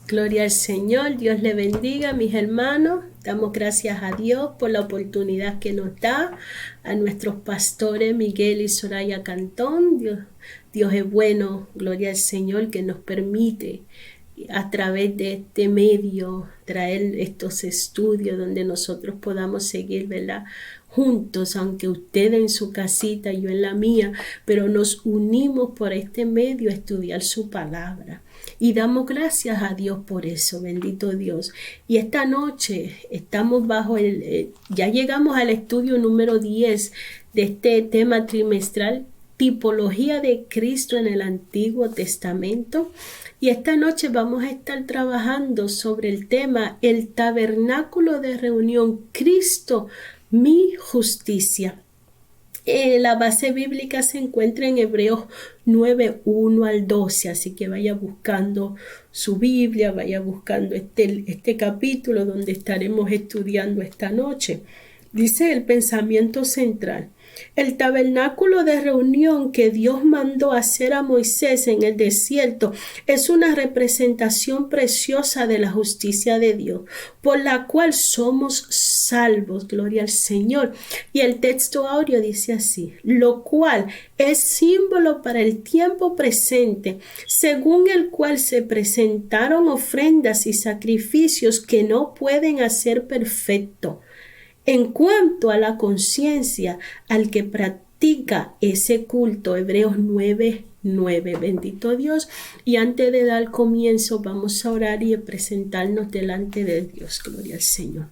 Gloria al Señor, Dios le bendiga, mis hermanos. Damos gracias a Dios por la oportunidad que nos da, a nuestros pastores Miguel y Soraya Cantón. Dios es bueno, gloria al Señor, que nos permite a través de este medio traer estos estudios donde nosotros podamos seguir, ¿verdad?, juntos, aunque usted en su casita, yo en la mía, pero nos unimos por este medio a estudiar su palabra. Y damos gracias a Dios por eso, bendito Dios. Y esta noche estamos ya llegamos al estudio número 10 de este tema trimestral, tipología de Cristo en el Antiguo Testamento. Y esta noche vamos a estar trabajando sobre el tema, el tabernáculo de reunión, Cristo, mi justicia. La base bíblica se encuentra en Hebreos 9, 1 al 12, así que vaya buscando su Biblia, vaya buscando este capítulo donde estaremos estudiando esta noche. Dice el pensamiento central: el tabernáculo de reunión que Dios mandó hacer a Moisés en el desierto es una representación preciosa de la justicia de Dios, por la cual somos salvos, gloria al Señor. Y el texto áureo dice así: lo cual es símbolo para el tiempo presente, según el cual se presentaron ofrendas y sacrificios que no pueden hacer perfecto. En cuanto a la conciencia, al que practica ese culto, Hebreos 9:9, bendito Dios. Y antes de dar comienzo, vamos a orar y a presentarnos delante de Dios. Gloria al Señor.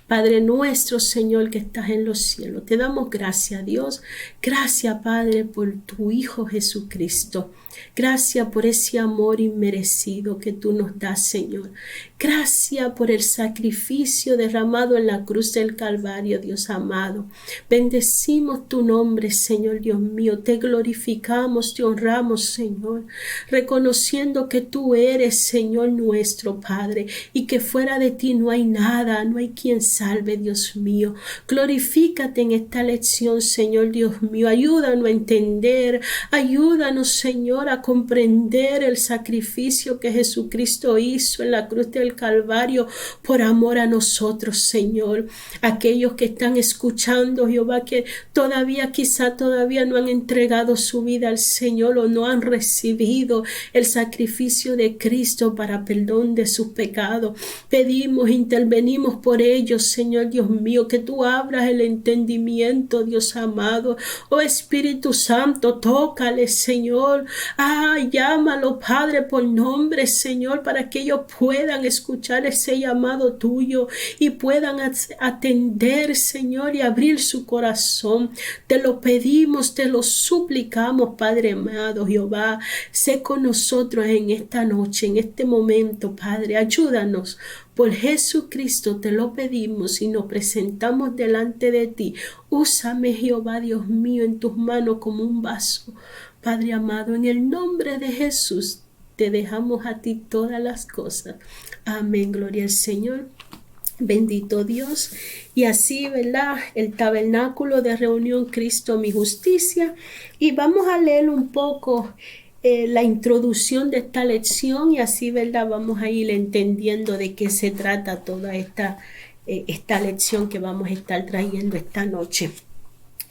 Padre nuestro, Señor, que estás en los cielos, te damos gracias, Dios. Gracias, Padre, por tu Hijo Jesucristo. Gracias por ese amor inmerecido que tú nos das, Señor. Gracias por el sacrificio derramado en la cruz del Calvario, Dios amado. Bendecimos tu nombre, Señor Dios mío. Te glorificamos, te honramos, Señor, reconociendo que tú eres, Señor nuestro, Padre, y que fuera de ti no hay nada, no hay quien salve, Dios mío. Glorifícate en esta lección, Señor Dios mío. Ayúdanos a entender, ayúdanos, Señor, a comprender el sacrificio que Jesucristo hizo en la cruz del Calvario por amor a nosotros, Señor. Aquellos que están escuchando, Jehová, que quizá todavía no han entregado su vida al Señor o no han recibido el sacrificio de Cristo para perdón de sus pecados. Pedimos, intervenimos por ellos, Señor Dios mío, que tú abras el entendimiento, Dios amado. Oh Espíritu Santo, tócale, Señor. Llámalo, Padre, por nombre, Señor, para que ellos puedan escuchar ese llamado tuyo y puedan atender, Señor, y abrir su corazón. Te lo pedimos, te lo suplicamos, Padre amado, Jehová. Sé con nosotros en esta noche, en este momento, Padre. Ayúdanos. Por Jesucristo te lo pedimos y nos presentamos delante de ti. Úsame, Jehová, Dios mío, en tus manos como un vaso. Padre amado, en el nombre de Jesús te dejamos a ti todas las cosas. Amén, gloria al Señor. Bendito Dios. Y así, ¿verdad? El tabernáculo de reunión, Cristo, mi justicia. Y vamos a leer un poco la introducción de esta lección y así, ¿verdad? Vamos a ir entendiendo de qué se trata toda esta lección que vamos a estar trayendo esta noche.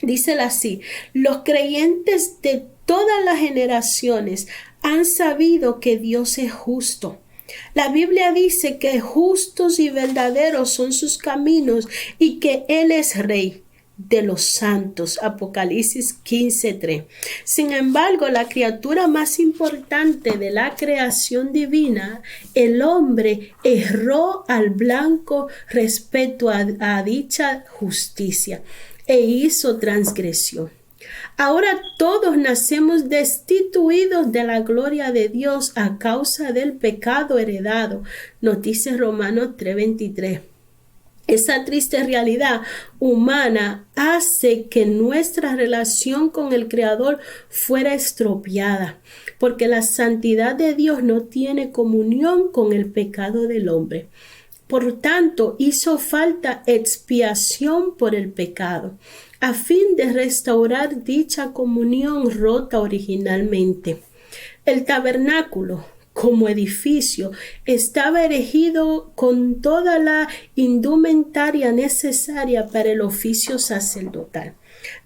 Dice así: los creyentes de todas las generaciones han sabido que Dios es justo. La Biblia dice que justos y verdaderos son sus caminos y que Él es Rey de los santos. Apocalipsis 15:3. Sin embargo, la criatura más importante de la creación divina, el hombre, erró al blanco respecto a dicha justicia e hizo transgresión. Ahora todos nacemos destituidos de la gloria de Dios a causa del pecado heredado, nos dice Romanos 3:23. Esa triste realidad humana hace que nuestra relación con el Creador fuera estropeada, porque la santidad de Dios no tiene comunión con el pecado del hombre. Por tanto, hizo falta expiación por el pecado, a fin de restaurar dicha comunión rota originalmente. El tabernáculo, como edificio estaba erigido con toda la indumentaria necesaria para el oficio sacerdotal,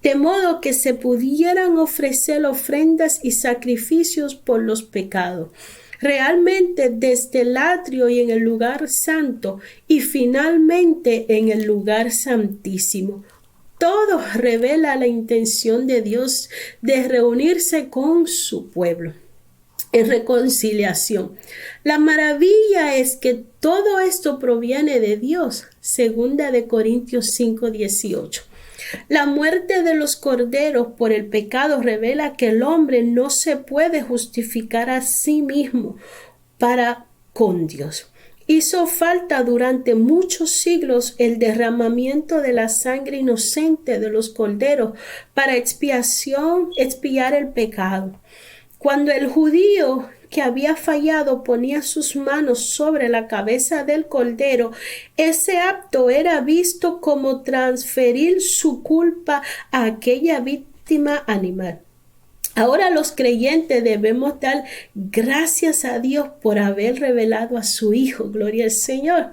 de modo que se pudieran ofrecer ofrendas y sacrificios por los pecados. Realmente desde el atrio y en el lugar santo y finalmente en el lugar santísimo. Todo revela la intención de Dios de reunirse con su pueblo en reconciliación. La maravilla es que todo esto proviene de Dios. 2 Corintios 5:18. La muerte de los corderos por el pecado revela que el hombre no se puede justificar a sí mismo para con Dios. Hizo falta durante muchos siglos el derramamiento de la sangre inocente de los corderos para expiar el pecado. Cuando el judío que había fallado ponía sus manos sobre la cabeza del cordero, ese acto era visto como transferir su culpa a aquella víctima animal. Ahora los creyentes debemos dar gracias a Dios por haber revelado a su Hijo, gloria al Señor,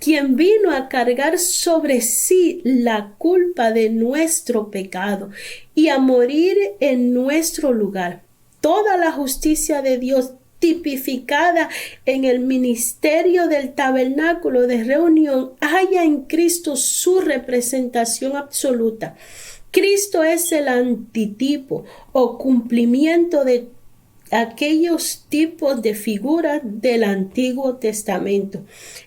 quien vino a cargar sobre sí la culpa de nuestro pecado y a morir en nuestro lugar. Toda la justicia de Dios tipificada en el ministerio del tabernáculo de reunión halla en Cristo su representación absoluta. Cristo es el antitipo o cumplimiento de aquellos tipos de figuras del Antiguo Testamento.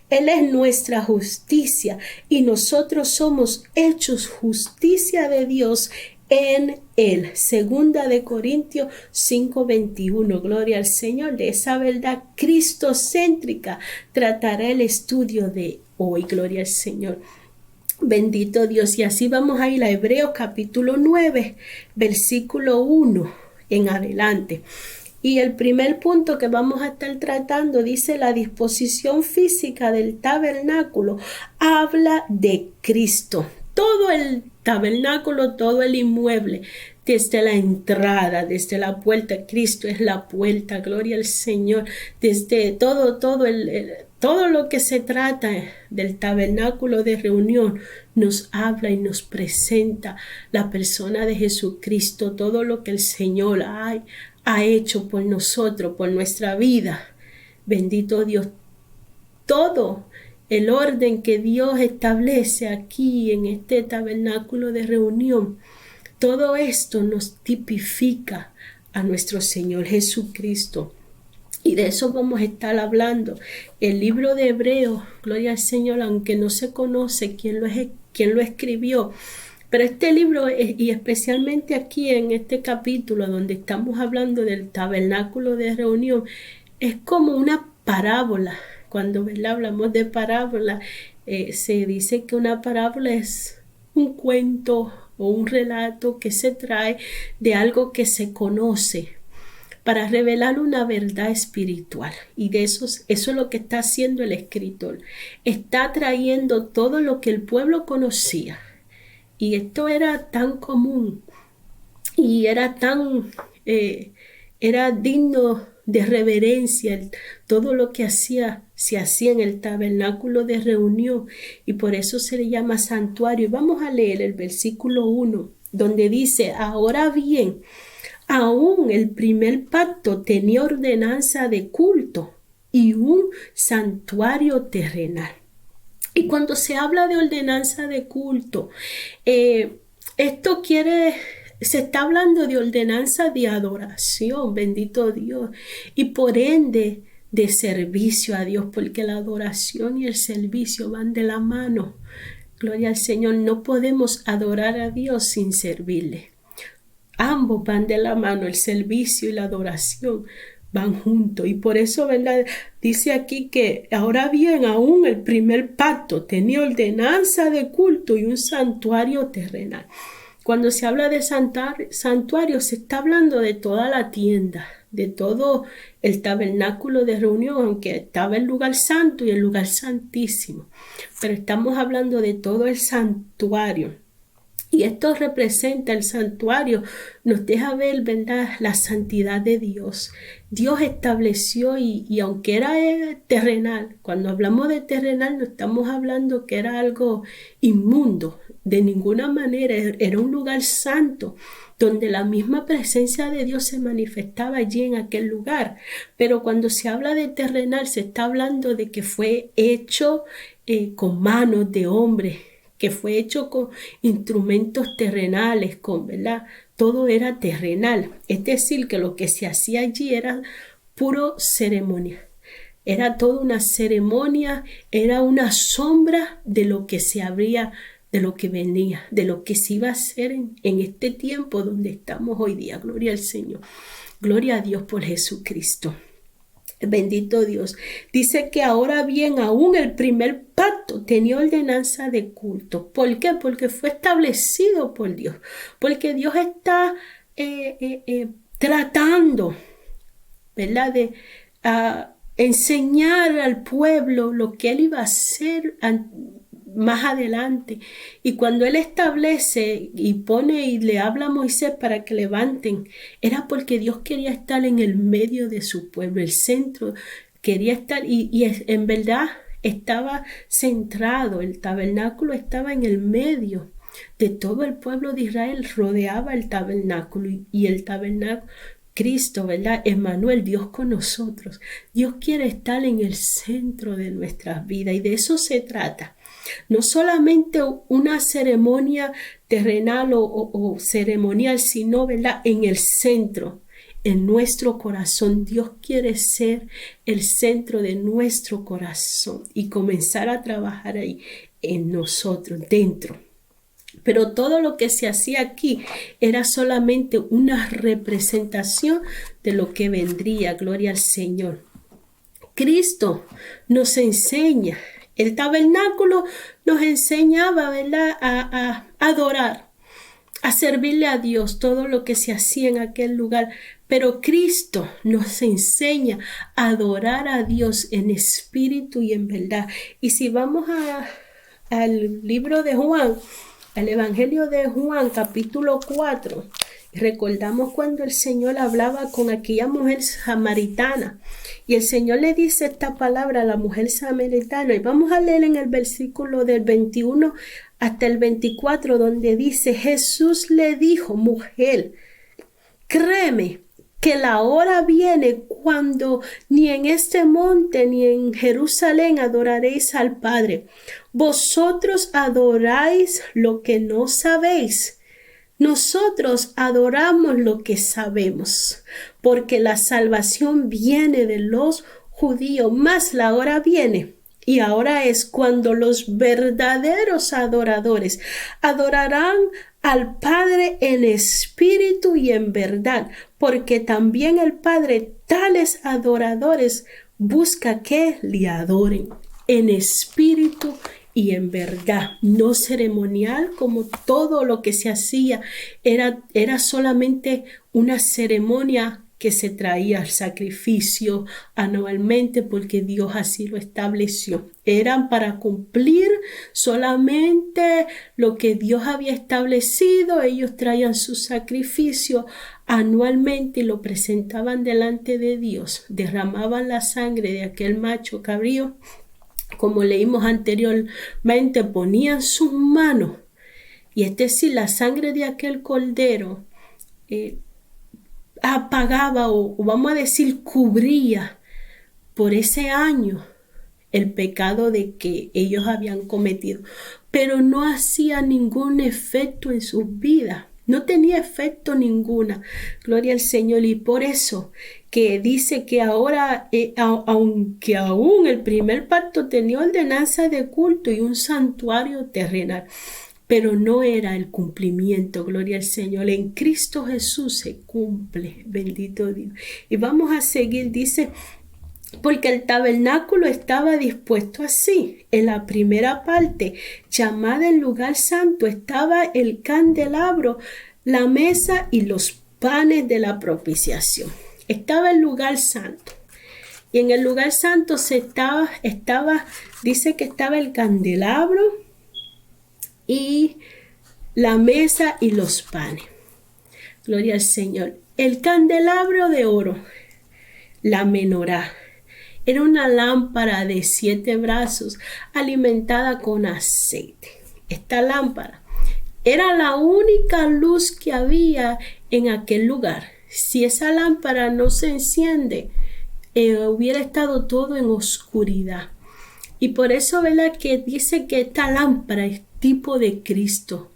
Él es nuestra justicia y nosotros somos hechos justicia de Dios en Él. 2 Corintios 5:21. Gloria al Señor. De esa verdad cristocéntrica tratará el estudio de hoy. Gloria al Señor. Bendito Dios. Y así vamos a ir a Hebreos capítulo 9, versículo 1 en adelante. Y el primer punto que vamos a estar tratando dice: la disposición física del tabernáculo habla de Cristo. Todo el tabernáculo, todo el inmueble, desde la entrada, desde la puerta, Cristo es la puerta, gloria al Señor, desde todo lo que se trata del tabernáculo de reunión nos habla y nos presenta la persona de Jesucristo, todo lo que el Señor ha hecho por nosotros, por nuestra vida. Bendito Dios, todo el orden que Dios establece aquí en este tabernáculo de reunión, todo esto nos tipifica a nuestro Señor Jesucristo. Y de eso vamos a estar hablando. El libro de Hebreos, gloria al Señor, aunque no se conoce quién lo escribió, pero este libro, y especialmente aquí en este capítulo donde estamos hablando del tabernáculo de reunión, es como una parábola. Cuando hablamos de parábola, se dice que una parábola es un cuento o un relato que se trae de algo que se conoce para revelar una verdad espiritual. Y de eso es lo que está haciendo el escritor. Está trayendo todo lo que el pueblo conocía. Y esto era tan común y era digno de reverencia, todo lo que se hacía en el tabernáculo de reunión, y por eso se le llama santuario. Vamos a leer el versículo 1, donde dice: ahora bien, aún el primer pacto tenía ordenanza de culto y un santuario terrenal. Y cuando se habla de ordenanza de culto, se está hablando de ordenanza de adoración, bendito Dios, y por ende de servicio a Dios, porque la adoración y el servicio van de la mano. Gloria al Señor, no podemos adorar a Dios sin servirle. Ambos van de la mano, el servicio y la adoración van juntos. Y por eso, ¿verdad? Dice aquí que ahora bien, aún el primer pacto tenía ordenanza de culto y un santuario terrenal. Cuando se habla de santuario, se está hablando de toda la tienda, de todo el tabernáculo de reunión, aunque estaba el lugar santo y el lugar santísimo. Pero estamos hablando de todo el santuario. Y esto representa el santuario, nos deja ver, ¿verdad?, la santidad de Dios. Dios estableció y aunque era terrenal, cuando hablamos de terrenal no estamos hablando que era algo inmundo, de ninguna manera, era un lugar santo, donde la misma presencia de Dios se manifestaba allí en aquel lugar. Pero cuando se habla de terrenal, se está hablando de que fue hecho con manos de hombre, que fue hecho con instrumentos terrenales, ¿verdad? Todo era terrenal. Es decir, que lo que se hacía allí era puro ceremonia. Era toda una ceremonia, era una sombra de lo que se habría, de lo que venía, de lo que se iba a hacer en este tiempo donde estamos hoy día. Gloria al Señor. Gloria a Dios por Jesucristo. Bendito Dios. Dice que ahora bien, aún el primer pacto tenía ordenanza de culto. ¿Por qué? Porque fue establecido por Dios. Porque Dios está tratando, ¿verdad?, de enseñar al pueblo lo que Él iba a hacer más adelante. Y cuando Él establece y pone y le habla a Moisés para que levanten, era porque Dios quería estar en el medio de su pueblo, el centro, quería estar y en verdad estaba centrado, el tabernáculo estaba en el medio de todo el pueblo de Israel, rodeaba el tabernáculo y el tabernáculo, Cristo, ¿verdad? Emmanuel, Dios con nosotros. Dios quiere estar en el centro de nuestras vidas y de eso se trata. No solamente una ceremonia terrenal o ceremonial, sino, ¿verdad?, en el centro, en nuestro corazón. Dios quiere ser el centro de nuestro corazón y comenzar a trabajar ahí en nosotros, dentro. Pero todo lo que se hacía aquí era solamente una representación de lo que vendría. Gloria al Señor. Cristo nos enseña. El tabernáculo nos enseñaba, ¿verdad?, a adorar, a servirle a Dios, todo lo que se hacía en aquel lugar. Pero Cristo nos enseña a adorar a Dios en espíritu y en verdad. Y si vamos al libro de Juan, al Evangelio de Juan, capítulo 4, recordamos cuando el Señor hablaba con aquella mujer samaritana y el Señor le dice esta palabra a la mujer samaritana y vamos a leer en el versículo del 21 hasta el 24 donde dice: Jesús le dijo: mujer, créeme que la hora viene cuando ni en este monte ni en Jerusalén adoraréis al Padre. Vosotros adoráis lo que no sabéis. Nosotros adoramos lo que sabemos, porque la salvación viene de los judíos, mas la hora viene. Y ahora es cuando los verdaderos adoradores adorarán al Padre en espíritu y en verdad, porque también el Padre tales adoradores busca que le adoren en espíritu y en verdad, no ceremonial como todo lo que se hacía, era solamente una ceremonia que se traía al sacrificio anualmente porque Dios así lo estableció. Eran para cumplir solamente lo que Dios había establecido. Ellos traían su sacrificio anualmente y lo presentaban delante de Dios. Derramaban la sangre de aquel macho cabrío. Como leímos anteriormente, ponían sus manos y es decir, la sangre de aquel cordero apagaba o vamos a decir cubría por ese año el pecado de que ellos habían cometido, pero no hacía ningún efecto en sus vidas, no tenía efecto ninguna. Gloria al Señor. Y por eso que dice que ahora, aunque aún el primer pacto tenía ordenanza de culto y un santuario terrenal, pero no era el cumplimiento. Gloria al Señor. En Cristo Jesús se cumple. Bendito Dios. Y vamos a seguir. Dice: porque el tabernáculo estaba dispuesto así. En la primera parte, llamada el lugar santo, estaba el candelabro, la mesa y los panes de la propiciación. Estaba el lugar santo. Y en el lugar santo dice que estaba el candelabro y la mesa y los panes. Gloria al Señor. El candelabro de oro, la menorá, era una lámpara de 7 brazos alimentada con aceite. Esta lámpara era la única luz que había en aquel lugar. Si esa lámpara no se enciende, hubiera estado todo en oscuridad. Y por eso, ¿verdad?, que dice que esta lámpara es tipo de Cristo.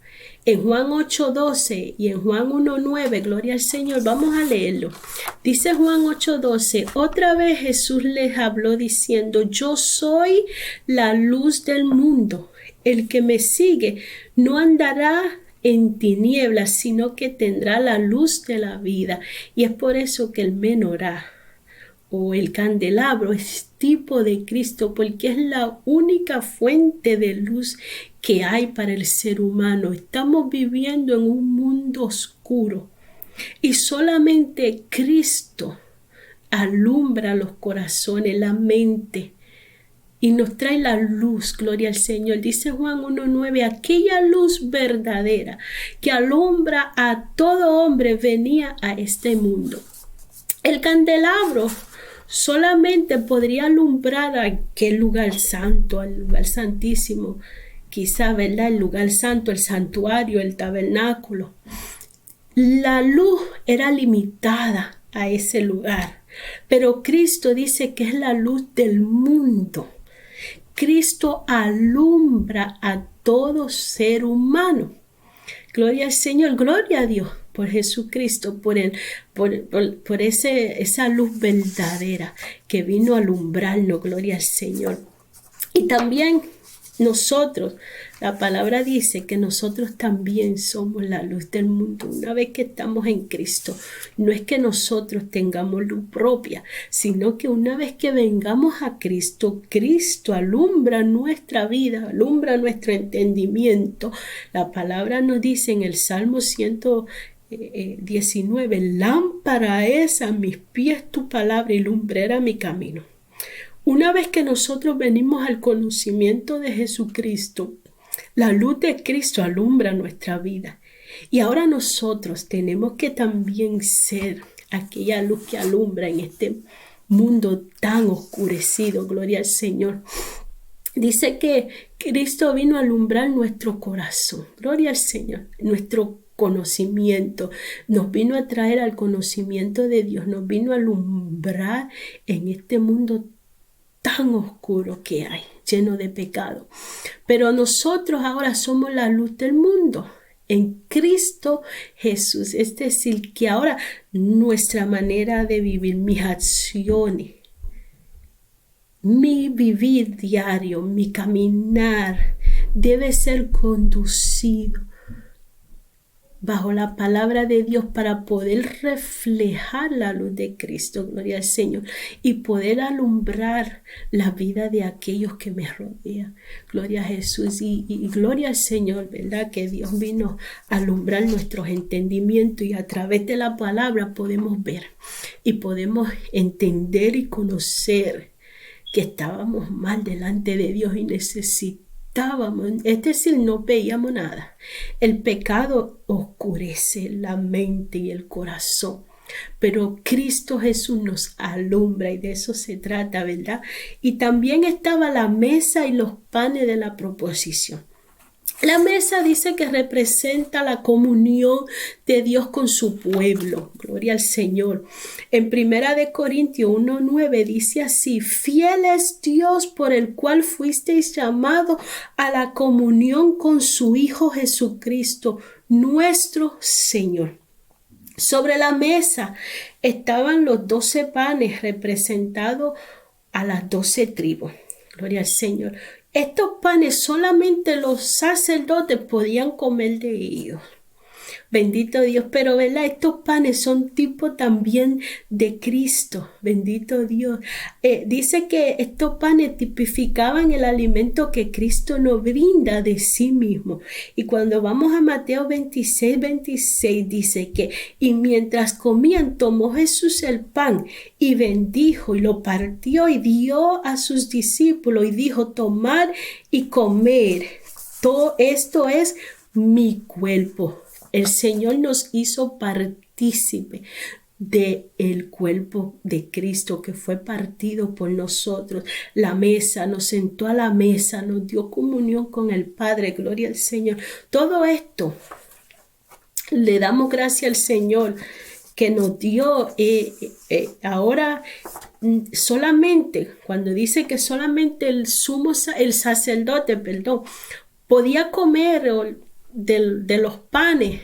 En Juan 8:12 y en Juan 1:9, gloria al Señor, vamos a leerlo. Dice Juan 8:12, otra vez Jesús les habló diciendo, yo soy la luz del mundo. El que me sigue no andará en tinieblas, sino que tendrá la luz de la vida. Y es por eso que el menorá o el candelabro es tipo de Cristo, porque es la única fuente de luz que hay para el ser humano. Estamos viviendo en un mundo oscuro y solamente Cristo alumbra los corazones, la mente, y nos trae la luz, gloria al Señor. Dice Juan 1:9, aquella luz verdadera que alumbra a todo hombre venía a este mundo. El candelabro solamente podría alumbrar aquel lugar santo, al lugar santísimo, quizá, ¿verdad?, el lugar santo, el santuario, el tabernáculo. La luz era limitada a ese lugar, pero Cristo dice que es la luz del mundo. Cristo alumbra a todo ser humano. Gloria al Señor, gloria a Dios por Jesucristo, por esa luz verdadera que vino a alumbrarnos, gloria al Señor. Y también nosotros, la palabra dice que nosotros también somos la luz del mundo. Una vez que estamos en Cristo, no es que nosotros tengamos luz propia, sino que una vez que vengamos a Cristo, Cristo alumbra nuestra vida, alumbra nuestro entendimiento. La palabra nos dice en el Salmo 119, lámpara es a mis pies tu palabra y lumbrera mi camino. Una vez que nosotros venimos al conocimiento de Jesucristo, la luz de Cristo alumbra nuestra vida. Y ahora nosotros tenemos que también ser aquella luz que alumbra en este mundo tan oscurecido, gloria al Señor. Dice que Cristo vino a alumbrar nuestro corazón, gloria al Señor, nuestro conocimiento, nos vino a traer al conocimiento de Dios, nos vino a alumbrar en este mundo tan oscuro que hay, lleno de pecado. Pero nosotros ahora somos la luz del mundo en Cristo Jesús. Es decir, que ahora nuestra manera de vivir, mis acciones, mi vivir diario, mi caminar debe ser conducido bajo la palabra de Dios para poder reflejar la luz de Cristo, gloria al Señor, y poder alumbrar la vida de aquellos que me rodean. Gloria a Jesús y gloria al Señor, ¿verdad? Que Dios vino a alumbrar nuestros entendimientos y a través de la palabra podemos ver y podemos entender y conocer que estábamos mal delante de Dios y necesitábamos, es decir, no veíamos nada. El pecado oscurece la mente y el corazón, pero Cristo Jesús nos alumbra y de eso se trata, ¿verdad? Y también estaba la mesa y los panes de la proposición. La mesa dice que representa la comunión de Dios con su pueblo. Gloria al Señor. En 1 Corintios 1:9 dice así: fiel es Dios por el cual fuisteis llamados a la comunión con su Hijo Jesucristo, nuestro Señor. Sobre la mesa estaban los 12 panes representados a las 12 tribus. Gloria al Señor. Estos panes solamente los sacerdotes podían comer de ellos. Bendito Dios, pero ¿verdad? Estos panes son tipo también de Cristo. Bendito Dios. Dice que estos panes tipificaban el alimento que Cristo nos brinda de sí mismo. Y cuando vamos a Mateo 26 dice que, y mientras comían, tomó Jesús el pan y bendijo y lo partió y dio a sus discípulos y dijo: tomad y comer. Todo esto es mi cuerpo. El Señor nos hizo partícipe del cuerpo de Cristo que fue partido por nosotros. La mesa, nos sentó a la mesa, nos dio comunión con el Padre. Gloria al Señor. Todo esto le damos gracias al Señor que nos dio. Ahora solamente, cuando dice que solamente el sacerdote, podía comer de los panes,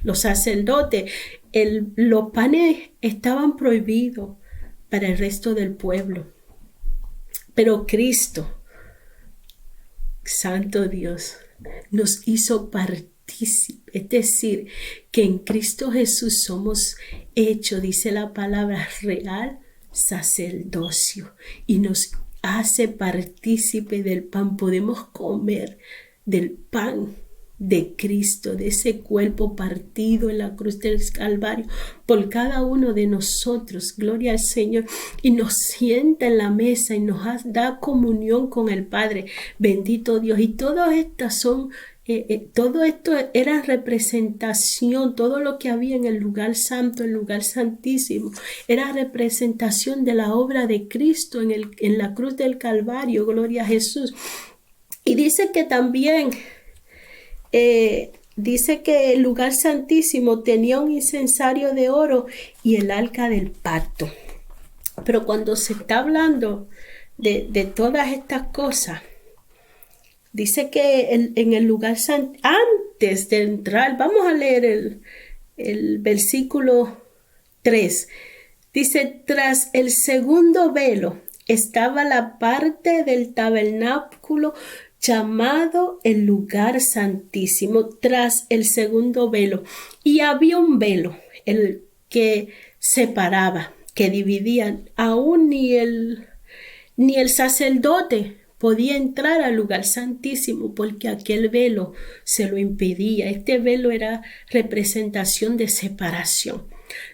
los sacerdotes, los panes estaban prohibidos para el resto del pueblo. Pero Cristo, Santo Dios, nos hizo partícipe, es decir, que en Cristo Jesús somos hechos, dice la palabra, real sacerdocio, y nos hace partícipe del pan. Podemos comer del pan de Cristo, de ese cuerpo partido en la cruz del Calvario por cada uno de nosotros. Gloria al Señor. Y nos sienta en la mesa y nos da comunión con el Padre. Bendito Dios. Y todas estas son todo esto era representación, todo lo que había en el lugar santo, el lugar santísimo, era representación de la obra de Cristo en la cruz del Calvario. Gloria a Jesús. Y dice que también dice que el lugar santísimo tenía un incensario de oro y el arca del pacto. Pero cuando se está hablando de todas estas cosas, dice que en el lugar santo, antes de entrar, vamos a leer el versículo 3. Dice, tras el segundo velo estaba la parte del tabernáculo llamado el lugar santísimo, tras el segundo velo. Y había un velo, el que separaba, que dividía. Aún ni el sacerdote podía entrar al lugar santísimo porque aquel velo se lo impedía. Este velo era representación de separación.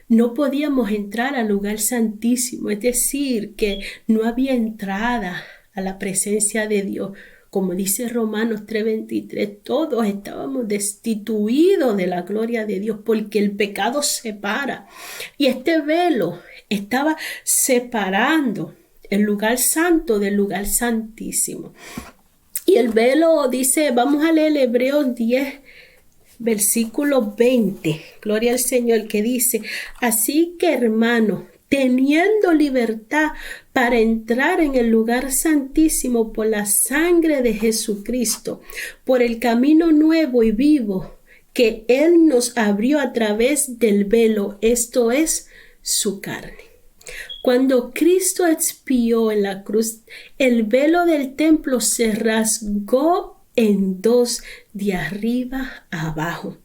No podíamos entrar al lugar santísimo, es decir, que no había entrada a la presencia de Dios. Como dice Romanos 3:23, todos estábamos destituidos de la gloria de Dios porque el pecado separa. Y este velo estaba separando el lugar santo del lugar santísimo. Y el velo dice, vamos a leer Hebreos 10, versículo 20. Gloria al Señor, que dice, así que hermanos, teniendo libertad para entrar en el lugar santísimo por la sangre de Jesucristo, por el camino nuevo y vivo que Él nos abrió a través del velo, esto es, su carne. Cuando Cristo expió en la cruz, el velo del templo se rasgó en dos, de arriba a abajo.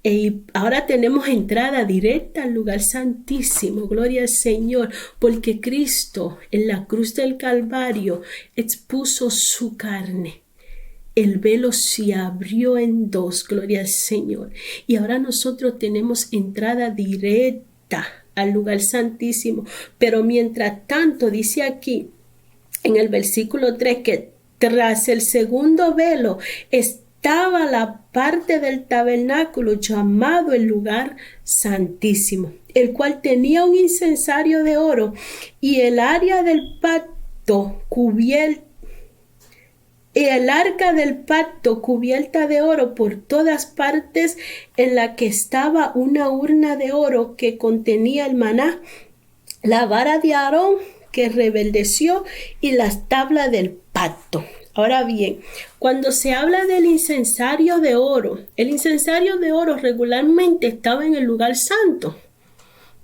Y ahora tenemos entrada directa al lugar santísimo, gloria al Señor, porque Cristo en la cruz del Calvario expuso su carne. El velo se abrió en dos, gloria al Señor. Y ahora nosotros tenemos entrada directa al lugar santísimo. Pero mientras tanto, dice aquí en el versículo 3 que tras el segundo velo estaba la parte del tabernáculo llamado el lugar santísimo, el cual tenía un incensario de oro y el área del pacto cubierta, y el arca del pacto cubierta de oro por todas partes, en la que estaba una urna de oro que contenía el maná, la vara de Aarón que rebeldeció y las tablas del pacto. Ahora bien, cuando se habla del incensario de oro, el incensario de oro regularmente estaba en el lugar santo.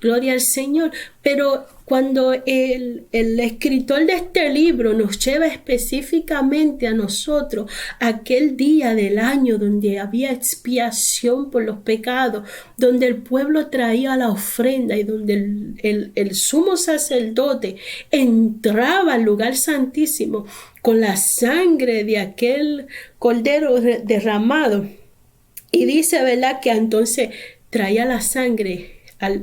Gloria al Señor. Pero cuando el escritor de este libro nos lleva específicamente a nosotros aquel día del año donde había expiación por los pecados, donde el pueblo traía la ofrenda y donde el sumo sacerdote entraba al lugar santísimo con la sangre de aquel cordero derramado, y dice, ¿verdad?, que entonces traía la sangre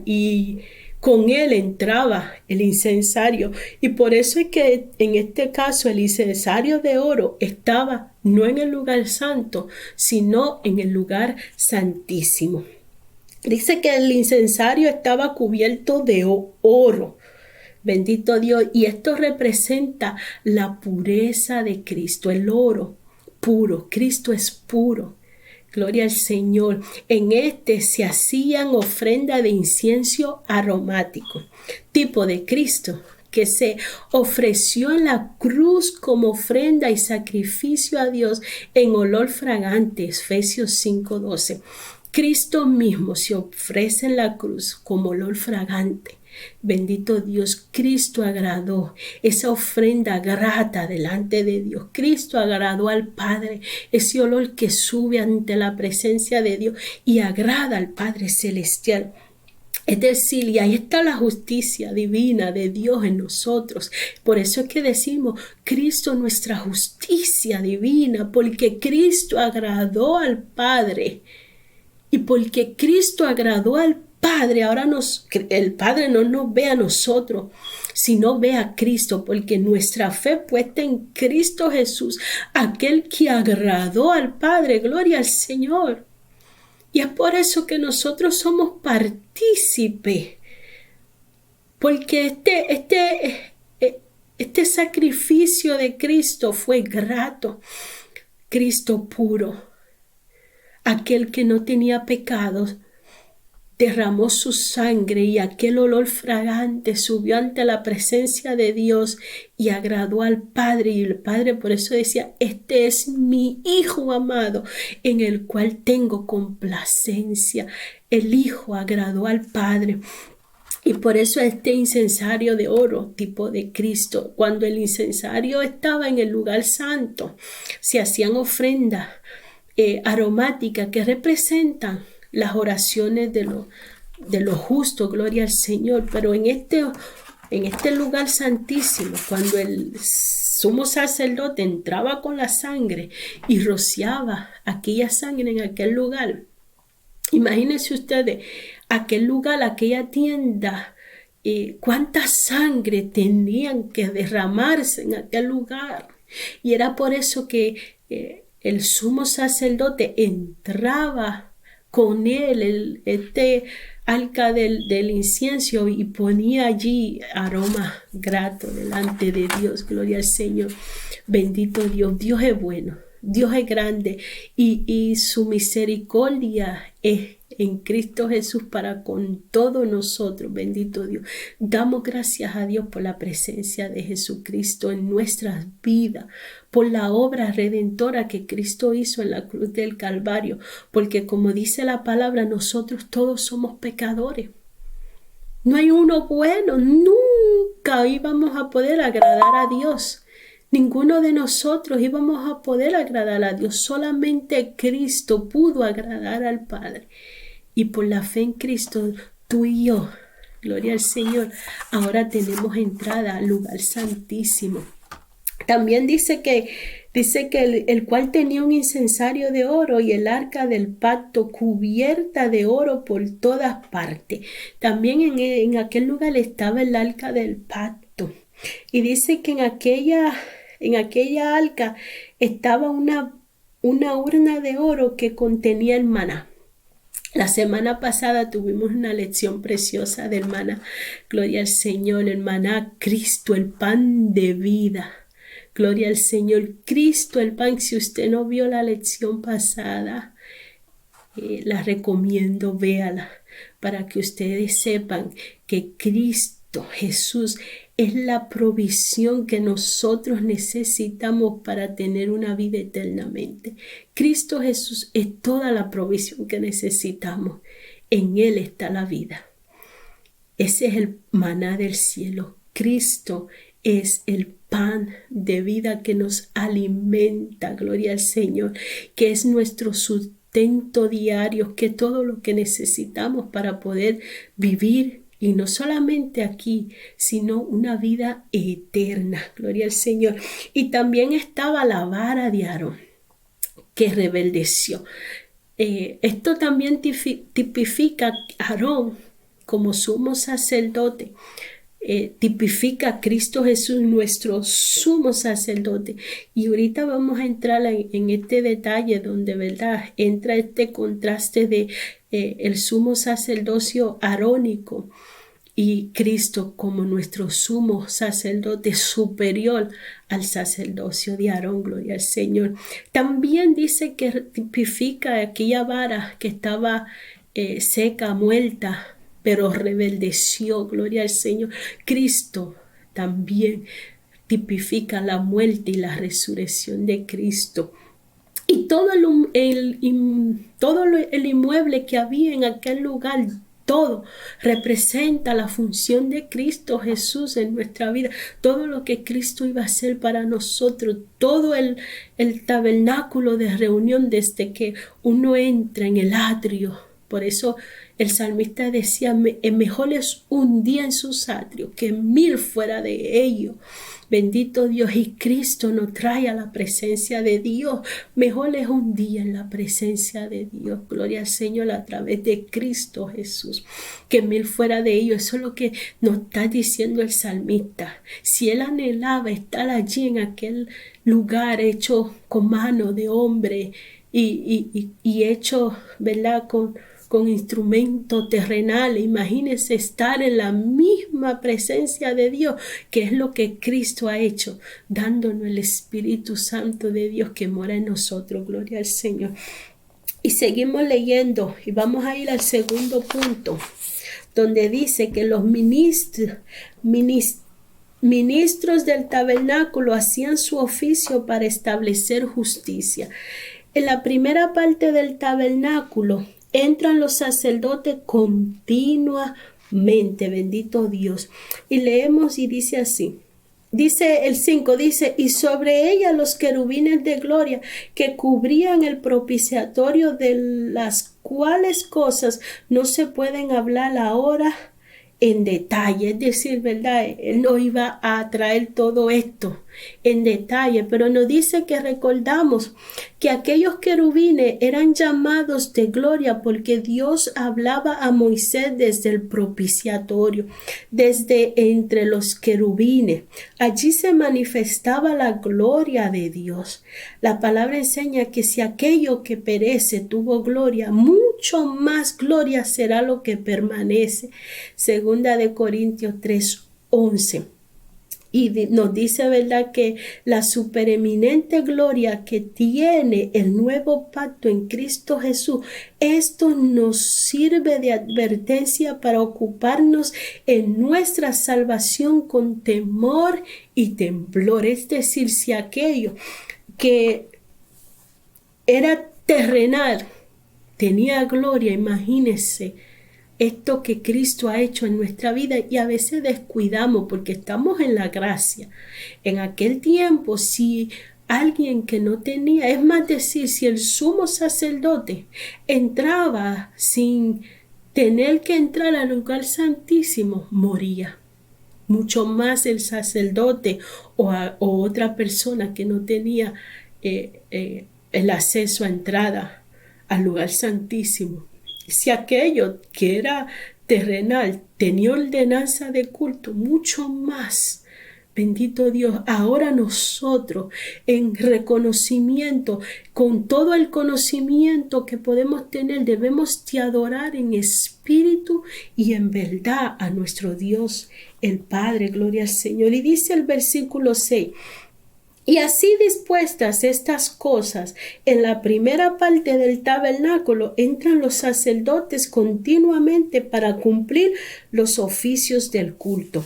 y con él entraba el incensario. Y por eso es que en este caso el incensario de oro estaba no en el lugar santo, sino en el lugar santísimo. Dice que el incensario estaba cubierto de oro. Bendito Dios. Y esto representa la pureza de Cristo, el oro puro. Cristo es puro. Gloria al Señor. En este se hacían ofrenda de incienso aromático, tipo de Cristo, que se ofreció en la cruz como ofrenda y sacrificio a Dios en olor fragante. Efesios 5:12. Cristo mismo se ofrece en la cruz como olor fragante. Bendito Dios, Cristo agradó esa ofrenda grata delante de Dios. Cristo agradó al Padre, ese olor que sube ante la presencia de Dios y agrada al Padre Celestial. Es decir, y ahí está la justicia divina de Dios en nosotros. Por eso es que decimos, Cristo nuestra justicia divina, porque Cristo agradó al Padre. Y porque Cristo agradó al Padre, ahora el Padre no nos ve a nosotros, sino ve a Cristo, porque nuestra fe puesta en Cristo Jesús, aquel que agradó al Padre, gloria al Señor. Y es por eso que nosotros somos partícipes, porque este sacrificio de Cristo fue grato. Cristo puro, aquel que no tenía pecados, derramó su sangre y aquel olor fragante subió ante la presencia de Dios y agradó al Padre. Y el Padre por eso decía, este es mi Hijo amado en el cual tengo complacencia. El Hijo agradó al Padre. Y por eso este incensario de oro, tipo de Cristo, cuando el incensario estaba en el lugar santo, se hacían ofrendas aromáticas que representan las oraciones de los justos, gloria al Señor. Pero en este lugar santísimo, cuando el sumo sacerdote entraba con la sangre y rociaba aquella sangre en aquel lugar, imagínense ustedes, aquel lugar, aquella tienda, cuánta sangre tenían que derramarse en aquel lugar. Y era por eso que el sumo sacerdote entraba con él, este arca del incienso, y ponía allí aroma grato delante de Dios. Gloria al Señor. Bendito Dios. Dios es bueno. Dios es grande y su misericordia es en Cristo Jesús para con todos nosotros. Bendito Dios. Damos gracias a Dios por la presencia de Jesucristo en nuestras vidas, por la obra redentora que Cristo hizo en la cruz del Calvario, porque como dice la palabra, nosotros todos somos pecadores. No hay uno bueno, nunca íbamos a poder agradar a Dios. Ninguno de nosotros íbamos a poder agradar a Dios. Solamente Cristo pudo agradar al Padre. Y por la fe en Cristo, tú y yo, gloria al Señor, ahora tenemos entrada al lugar santísimo. También dice que el cual tenía un incensario de oro y el arca del pacto cubierta de oro por todas partes. También en aquel lugar estaba el arca del pacto. Y dice que en aquella arca estaba una urna de oro que contenía el maná. La semana pasada tuvimos una lección preciosa del maná. Gloria al Señor, el maná, Cristo, el pan de vida. Gloria al Señor, Cristo, el pan. Si usted no vio la lección pasada, la recomiendo, véala, para que ustedes sepan que Cristo Jesús es la provisión que nosotros necesitamos para tener una vida eternamente. Cristo Jesús es toda la provisión que necesitamos. En Él está la vida. Ese es el maná del cielo. Cristo es el pan de vida que nos alimenta, gloria al Señor, que es nuestro sustento diario, que todo lo que necesitamos para poder vivir. Y no solamente aquí, sino una vida eterna. Gloria al Señor. Y también estaba la vara de Aarón, que rebeldeció. Esto también tipifica a Aarón como sumo sacerdote. Tipifica a Cristo Jesús, nuestro sumo sacerdote. Y ahorita vamos a entrar en este detalle donde, ¿verdad?, entra este contraste de el sumo sacerdocio arónico y Cristo como nuestro sumo sacerdote superior al sacerdocio de Aarón, gloria al Señor. También dice que tipifica aquella vara que estaba seca, muerta, pero rebeldeció, gloria al Señor. Cristo también tipifica la muerte y la resurrección de Cristo. Y todo el inmueble que había en aquel lugar, todo representa la función de Cristo Jesús en nuestra vida. Todo lo que Cristo iba a hacer para nosotros. Todo el tabernáculo de reunión desde que uno entra en el atrio. Por eso el salmista decía, mejor es un día en sus atrios que 1000 fuera de ellos. Bendito Dios, y Cristo nos trae a la presencia de Dios. Mejor es un día en la presencia de Dios. Gloria al Señor a través de Cristo Jesús. Que 1000 fuera de ellos. Eso es lo que nos está diciendo el salmista. Si él anhelaba estar allí en aquel lugar hecho con mano de hombre y hecho, ¿verdad?, con instrumentos terrenales. Imagínense estar en la misma presencia de Dios, que es lo que Cristo ha hecho, dándonos el Espíritu Santo de Dios que mora en nosotros. Gloria al Señor. Y seguimos leyendo y vamos a ir al segundo punto, donde dice que los ministros del tabernáculo hacían su oficio para establecer justicia. En la primera parte del tabernáculo entran los sacerdotes continuamente, bendito Dios. Y leemos y dice así. Dice el 5, dice, y sobre ella los querubines de gloria que cubrían el propiciatorio, de las cuales cosas no se pueden hablar ahora en detalle. Es decir, ¿verdad? Él no iba a traer todo esto en detalle, pero nos dice que recordamos que aquellos querubines eran llamados de gloria porque Dios hablaba a Moisés desde el propiciatorio, desde entre los querubines. Allí se manifestaba la gloria de Dios. La palabra enseña que si aquello que perece tuvo gloria, mucho más gloria será lo que permanece. Segunda de Corintios 3:11. Y nos dice, ¿verdad?, que la supereminente gloria que tiene el nuevo pacto en Cristo Jesús, esto nos sirve de advertencia para ocuparnos en nuestra salvación con temor y temblor. Es decir, si aquello que era terrenal tenía gloria, imagínense esto que Cristo ha hecho en nuestra vida, y a veces descuidamos porque estamos en la gracia. En aquel tiempo, si alguien que no tenía, es más decir, si el sumo sacerdote entraba sin tener que entrar al lugar santísimo, moría. Mucho más el sacerdote o otra persona que no tenía el acceso a entrada al lugar santísimo. Si aquello que era terrenal tenía ordenanza de culto, mucho más, bendito Dios, ahora nosotros en reconocimiento, con todo el conocimiento que podemos tener, debemos de adorar en espíritu y en verdad a nuestro Dios, el Padre, gloria al Señor. Y dice el versículo 6, y así dispuestas estas cosas, en la primera parte del tabernáculo entran los sacerdotes continuamente para cumplir los oficios del culto.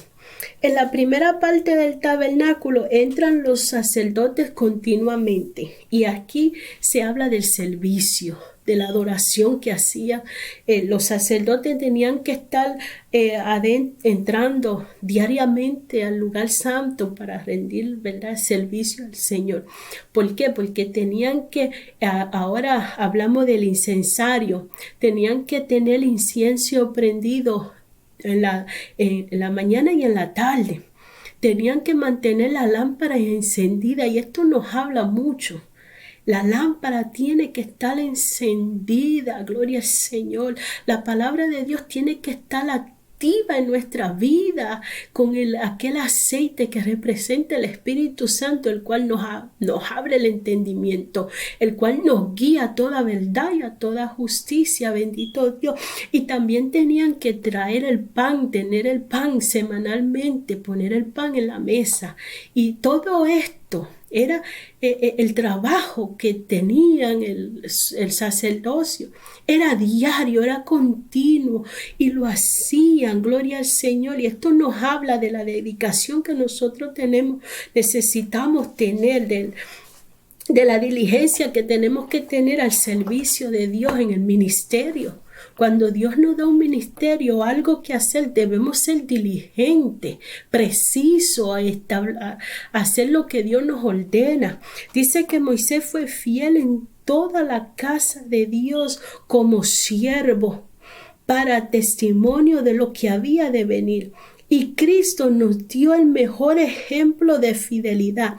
En la primera parte del tabernáculo entran los sacerdotes continuamente, y aquí se habla del servicio, de la adoración que hacían. Los sacerdotes tenían que estar entrando diariamente al lugar santo para rendir, ¿verdad?, servicio al Señor. ¿Por qué? Porque tenían que, ahora hablamos del incensario, tenían que tener incienso prendido en la mañana y en la tarde. Tenían que mantener la lámpara encendida, y esto nos habla mucho. La lámpara tiene que estar encendida, gloria al Señor. La palabra de Dios tiene que estar activa en nuestra vida con aquel aceite que representa el Espíritu Santo, el cual nos abre el entendimiento, el cual nos guía a toda verdad y a toda justicia, bendito Dios. Y también tenían que traer el pan, tener el pan semanalmente, poner el pan en la mesa. Y todo esto era el trabajo que tenían el sacerdocio. Era diario, era continuo y lo hacían, gloria al Señor. Y esto nos habla de la dedicación que nosotros necesitamos tener, de la diligencia que tenemos que tener al servicio de Dios en el ministerio. Cuando Dios nos da un ministerio, algo que hacer, debemos ser diligentes, precisos, a hacer lo que Dios nos ordena. Dice que Moisés fue fiel en toda la casa de Dios como siervo para testimonio de lo que había de venir. Y Cristo nos dio el mejor ejemplo de fidelidad,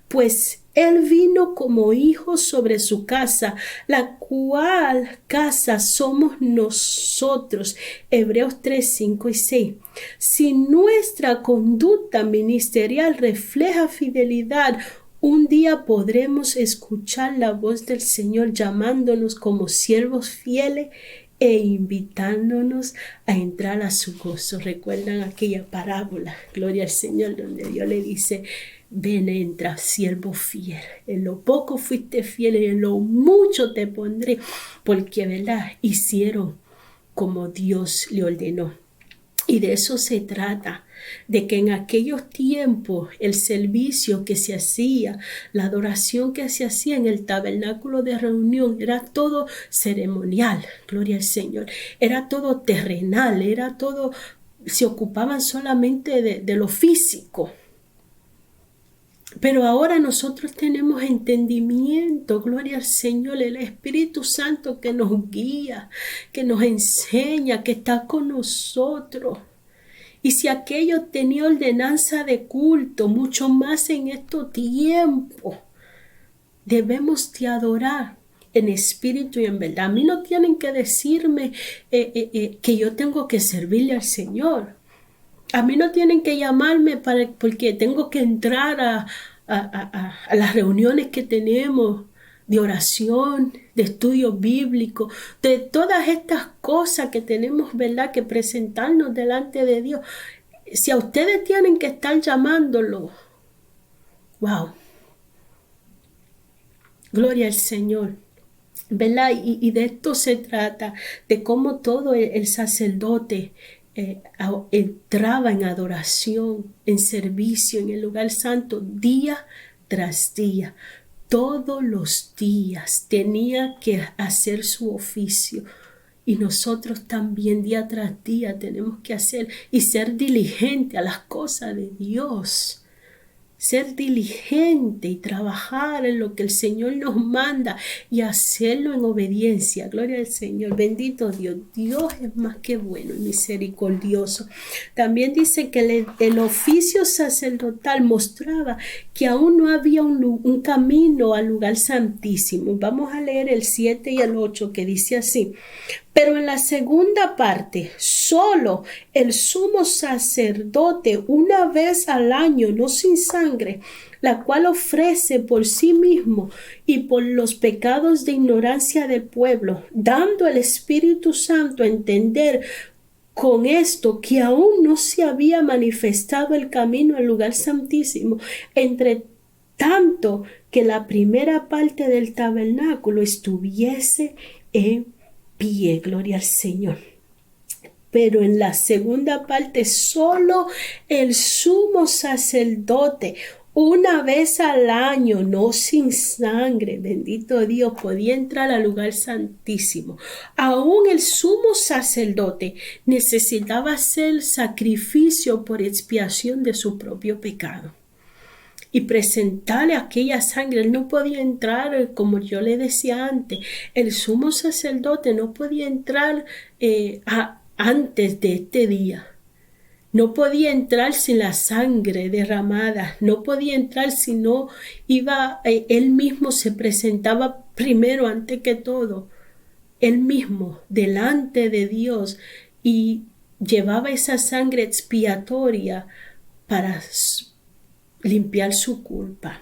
pues Él vino como hijo sobre su casa, la cual casa somos nosotros. Hebreos 3, 5 y 6. Si nuestra conducta ministerial refleja fidelidad, un día podremos escuchar la voz del Señor llamándonos como siervos fieles e invitándonos a entrar a su gozo. ¿Recuerdan aquella parábola? Gloria al Señor, donde Dios le dice: ven, entra, siervo fiel. En lo poco fuiste fiel y en lo mucho te pondré. Porque, ¿verdad? Hicieron como Dios le ordenó. Y de eso se trata, de que en aquellos tiempos el servicio que se hacía, la adoración que se hacía en el tabernáculo de reunión, era todo ceremonial, gloria al Señor, era todo terrenal, era todo, se ocupaban solamente de lo físico. Pero ahora nosotros tenemos entendimiento, gloria al Señor, el Espíritu Santo que nos guía, que nos enseña, que está con nosotros. Y si aquello tenía ordenanza de culto, mucho más en estos tiempos, debemos de adorar en espíritu y en verdad. A mí no tienen que decirme que yo tengo que servirle al Señor. A mí no tienen que llamarme porque tengo que entrar a las reuniones que tenemos de oración, de estudio bíblico, de todas estas cosas que tenemos, ¿verdad?, que presentarnos delante de Dios. Si a ustedes tienen que estar llamándolo, wow, gloria al Señor, ¿verdad? Y de esto se trata, de cómo todo el sacerdote entraba en adoración, en servicio, en el lugar santo, día tras día. Todos los días tenía que hacer su oficio. Y nosotros también día tras día tenemos que hacer y ser diligente a las cosas de Dios. Ser diligente y trabajar en lo que el Señor nos manda y hacerlo en obediencia. Gloria al Señor. Bendito Dios. Dios es más que bueno y misericordioso. También dice que el oficio sacerdotal mostraba que aún no había un camino al lugar santísimo. Vamos a leer el 7 y el 8 que dice así: pero en la segunda parte, solo el sumo sacerdote una vez al año, no sin sangre, la cual ofrece por sí mismo y por los pecados de ignorancia del pueblo, dando el Espíritu Santo a entender con esto que aún no se había manifestado el camino al lugar santísimo, entre tanto que la primera parte del tabernáculo estuviese en pie, gloria al Señor. Pero en la segunda parte, solo el sumo sacerdote, una vez al año, no sin sangre, bendito Dios, podía entrar al lugar santísimo. Aún el sumo sacerdote necesitaba hacer sacrificio por expiación de su propio pecado y presentarle aquella sangre. Él no podía entrar, como yo le decía antes, el sumo sacerdote no podía entrar antes de este día. No podía entrar sin la sangre derramada, no podía entrar si no iba, él mismo se presentaba primero, antes que todo, él mismo delante de Dios, y llevaba esa sangre expiatoria para limpiar su culpa.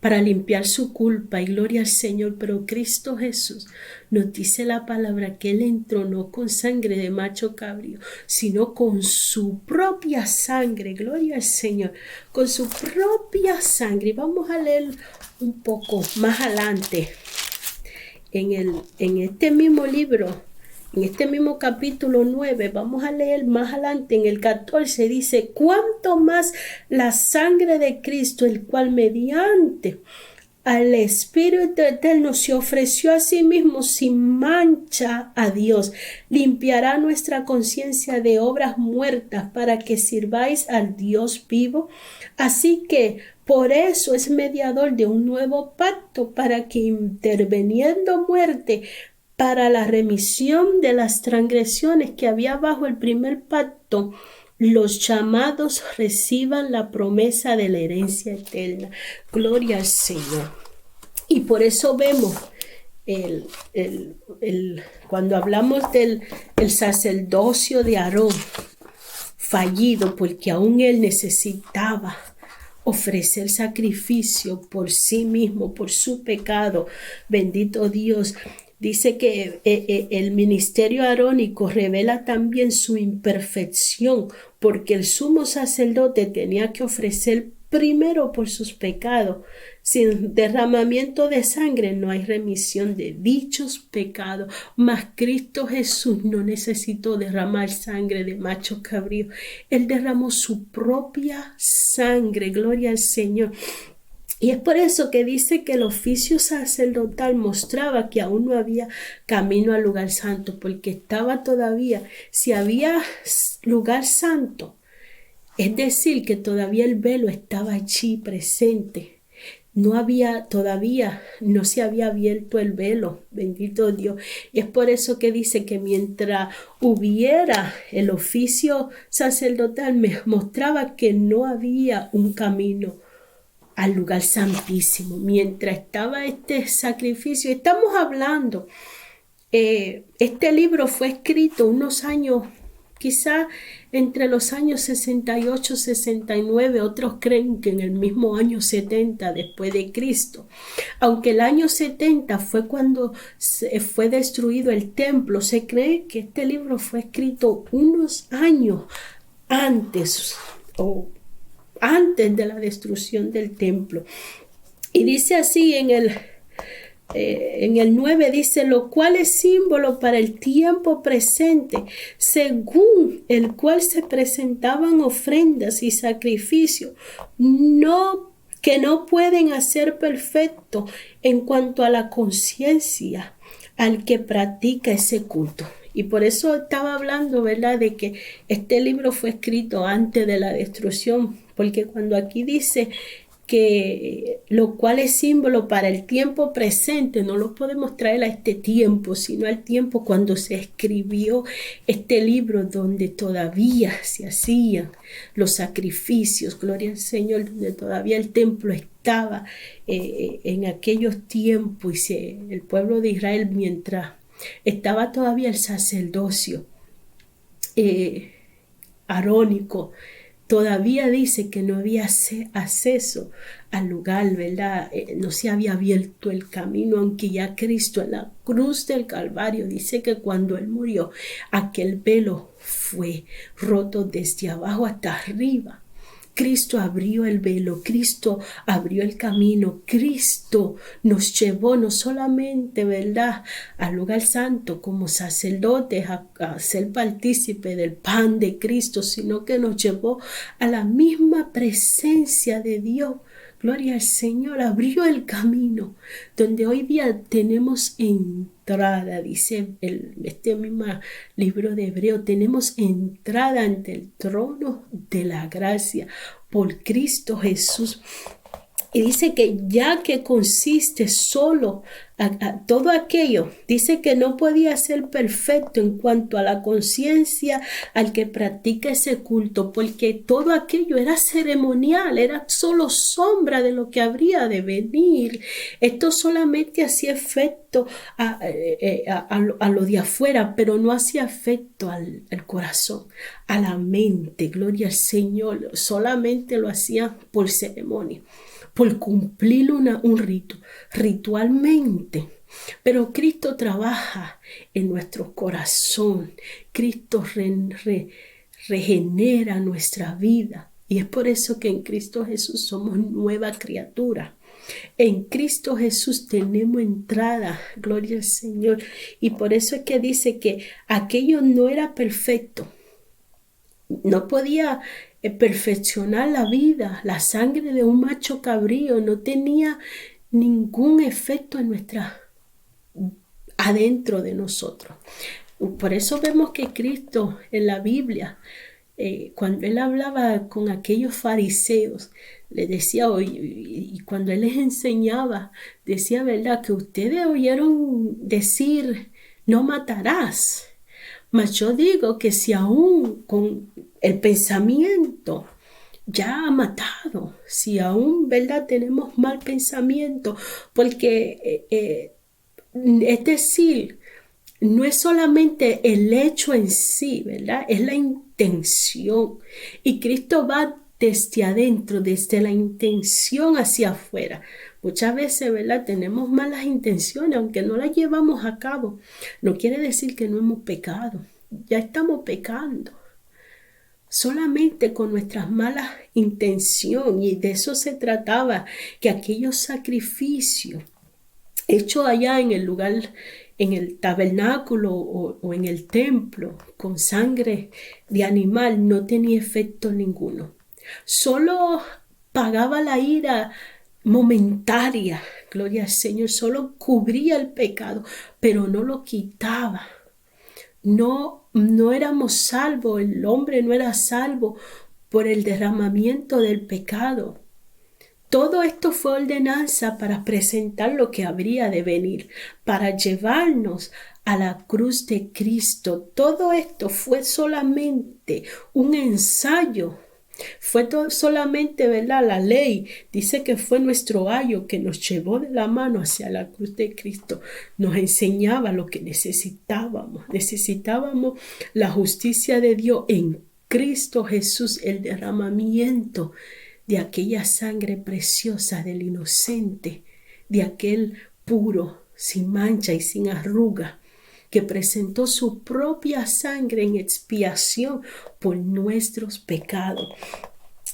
Para limpiar su culpa, y gloria al Señor. Pero Cristo Jesús nos dice la palabra que Él entró no con sangre de macho cabrío, sino con su propia sangre, gloria al Señor, con su propia sangre. Y vamos a leer un poco más adelante en este mismo libro. En este mismo capítulo 9, vamos a leer más adelante en el 14, dice: cuánto más la sangre de Cristo, el cual mediante al Espíritu Eterno se ofreció a sí mismo sin mancha a Dios, limpiará nuestra conciencia de obras muertas para que sirváis al Dios vivo. Así que por eso es mediador de un nuevo pacto, para que interviniendo muerte para la remisión de las transgresiones que había bajo el primer pacto, los llamados reciban la promesa de la herencia eterna. Gloria al Señor. Y por eso vemos cuando hablamos del sacerdocio de Aarón fallido, porque aún él necesitaba ofrecer sacrificio por sí mismo, por su pecado. Bendito Dios. Dice que el ministerio arónico revela también su imperfección, porque el sumo sacerdote tenía que ofrecer primero por sus pecados. Sin derramamiento de sangre no hay remisión de dichos pecados. Mas Cristo Jesús no necesitó derramar sangre de macho cabrío. Él derramó su propia sangre. Gloria al Señor. Y es por eso que dice que el oficio sacerdotal mostraba que aún no había camino al lugar santo, porque estaba todavía, si había lugar santo, es decir, que todavía el velo estaba allí presente. No se había abierto el velo, bendito Dios. Y es por eso que dice que mientras hubiera el oficio sacerdotal, me mostraba que no había un camino al lugar santísimo. Mientras estaba este sacrificio, estamos hablando, este libro fue escrito unos años, quizá entre los años 68, 69, otros creen que en el mismo año 70 después de Cristo. Aunque el año 70 fue cuando fue destruido el templo, se cree que este libro fue escrito unos años antes de la destrucción del templo. Y dice así en el 9, dice: lo cual es símbolo para el tiempo presente, según el cual se presentaban ofrendas y sacrificios, que no pueden hacer perfecto en cuanto a la conciencia al que practica ese culto. Y por eso estaba hablando, ¿verdad?, de que este libro fue escrito antes de la destrucción, porque cuando aquí dice que lo cual es símbolo para el tiempo presente, no lo podemos traer a este tiempo, sino al tiempo cuando se escribió este libro, donde todavía se hacían los sacrificios, gloria al Señor, donde todavía el templo estaba en aquellos tiempos, y el pueblo de Israel, mientras estaba todavía el sacerdocio arónico, todavía dice que no había acceso al lugar, ¿verdad? No se había abierto el camino, aunque ya Cristo en la cruz del Calvario dice que cuando Él murió, aquel velo fue roto desde abajo hasta arriba. Cristo abrió el velo, Cristo abrió el camino, Cristo nos llevó no solamente, ¿verdad?, al lugar santo como sacerdotes a ser partícipe del pan de Cristo, sino que nos llevó a la misma presencia de Dios. Gloria al Señor, abrió el camino donde hoy día tenemos entrada, dice este mismo libro de Hebreo, tenemos entrada ante el trono de la gracia por Cristo Jesús. Y dice que ya que consiste solo a todo aquello, dice que no podía ser perfecto en cuanto a la conciencia al que practica ese culto, porque todo aquello era ceremonial, era solo sombra de lo que habría de venir. Esto solamente hacía efecto a lo de afuera, pero no hacía efecto al corazón, a la mente. Gloria al Señor, solamente lo hacía por ceremonia, por cumplir un rito, ritualmente. Pero Cristo trabaja en nuestro corazón. Cristo regenera nuestra vida. Y es por eso que en Cristo Jesús somos nueva criatura. En Cristo Jesús tenemos entrada, gloria al Señor. Y por eso es que dice que aquello no era perfecto. No podía perfeccionar la vida. La sangre de un macho cabrío no tenía ningún efecto adentro de nosotros. Por eso vemos que Cristo en la Biblia, cuando él hablaba con aquellos fariseos, le decía, y cuando él les enseñaba, decía, ¿verdad? Que ustedes oyeron decir, no matarás. Mas yo digo que si aún con el pensamiento ya ha matado, si aún, ¿verdad? Tenemos mal pensamiento, porque es decir, no es solamente el hecho en sí, ¿verdad? Es la intención. Y Cristo va desde adentro, desde la intención hacia afuera. Muchas veces, ¿verdad? Tenemos malas intenciones, aunque no las llevamos a cabo. No quiere decir que no hemos pecado. Ya estamos pecando. Solamente con nuestras malas intenciones. Y de eso se trataba, que aquellos sacrificios hechos allá en el lugar, en el tabernáculo o en el templo, con sangre de animal, no tenía efecto ninguno. Solo pagaba la ira momentaria, gloria al Señor, solo cubría el pecado, pero no lo quitaba. No éramos salvos, el hombre no era salvo por el derramamiento del pecado. Todo esto fue ordenanza para presentar lo que habría de venir, para llevarnos a la cruz de Cristo. Todo esto fue solamente un ensayo. Fue solamente, ¿verdad? La ley dice que fue nuestro ayo que nos llevó de la mano hacia la cruz de Cristo. Nos enseñaba lo que necesitábamos. Necesitábamos la justicia de Dios en Cristo Jesús, el derramamiento de aquella sangre preciosa del inocente, de aquel puro, sin mancha y sin arruga, que presentó su propia sangre en expiación por nuestros pecados.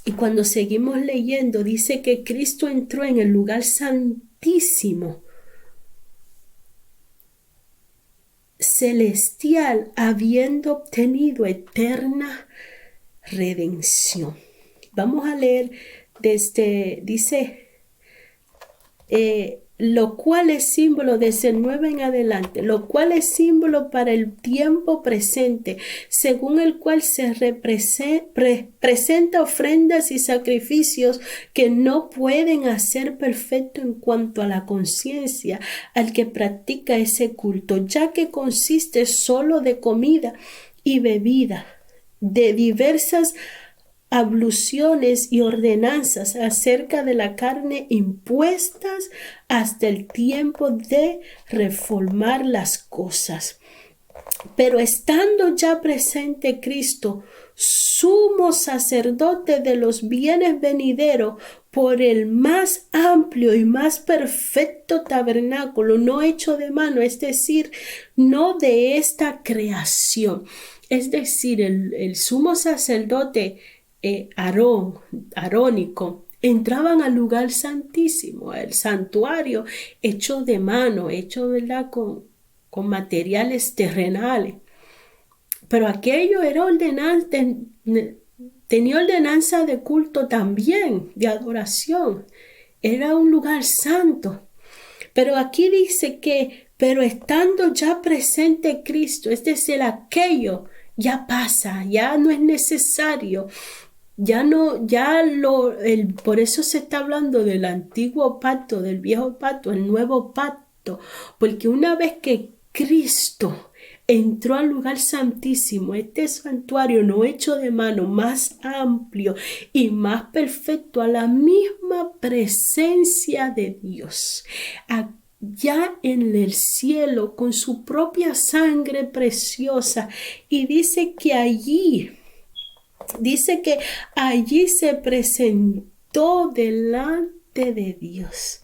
Y cuando seguimos leyendo, dice que Cristo entró en el lugar santísimo, celestial, habiendo obtenido eterna redención. Vamos a leer dice, lo cual es símbolo desde el 9 en adelante, lo cual es símbolo para el tiempo presente, según el cual se presenta ofrendas y sacrificios que no pueden hacer perfecto en cuanto a la conciencia al que practica ese culto, ya que consiste solo de comida y bebida, de diversas abluciones y ordenanzas acerca de la carne impuestas hasta el tiempo de reformar las cosas. Pero estando ya presente Cristo, sumo sacerdote de los bienes venideros, por el más amplio y más perfecto tabernáculo, no hecho de mano, es decir, no de esta creación. Es decir, el sumo sacerdote arónico, entraban al lugar santísimo, al santuario hecho de mano, hecho, ¿verdad?, con materiales terrenales. Pero aquello era tenía ordenanza de culto también, de adoración. Era un lugar santo. Pero aquí dice que, pero estando ya presente Cristo, es decir, aquello ya pasa, ya no es necesario. por eso se está hablando del antiguo pacto, del viejo pacto, el nuevo pacto, porque una vez que Cristo entró al lugar santísimo, este santuario no hecho de mano, más amplio y más perfecto, a la misma presencia de Dios, ya en el cielo, con su propia sangre preciosa, y dice que allí se presentó delante de Dios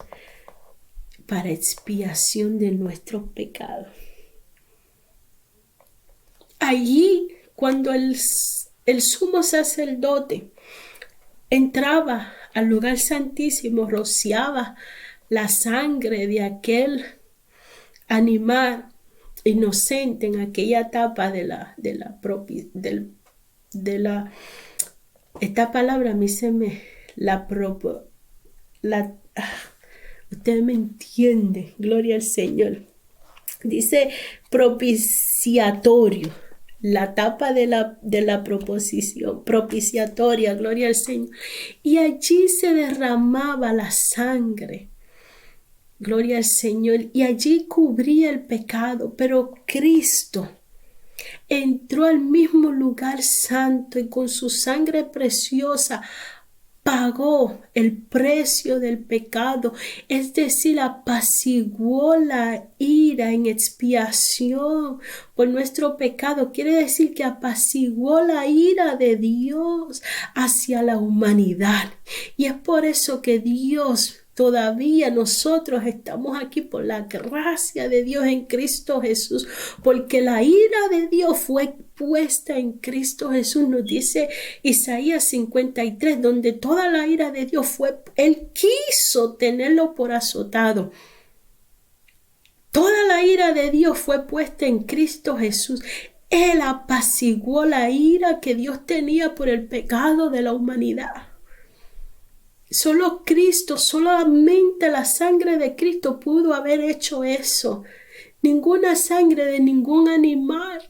para expiación de nuestros pecados. Allí, cuando el sumo sacerdote entraba al lugar santísimo, rociaba la sangre de aquel animal inocente en aquella etapa esta palabra a mí ustedes me entienden, gloria al Señor. Dice propiciatorio, la tapa de la proposición, propiciatoria, gloria al Señor. Y allí se derramaba la sangre, gloria al Señor, y allí cubría el pecado, pero Cristo entró al mismo lugar santo y con su sangre preciosa pagó el precio del pecado, es decir, apaciguó la ira en expiación por nuestro pecado. Quiere decir que apaciguó la ira de Dios hacia la humanidad. Y es por eso que todavía nosotros estamos aquí por la gracia de Dios en Cristo Jesús, porque la ira de Dios fue puesta en Cristo Jesús, nos dice Isaías 53, donde toda la ira de Dios Él quiso tenerlo por azotado. Toda la ira de Dios fue puesta en Cristo Jesús. Él apaciguó la ira que Dios tenía por el pecado de la humanidad. Solo Cristo, solamente la sangre de Cristo pudo haber hecho eso. Ninguna sangre de ningún animal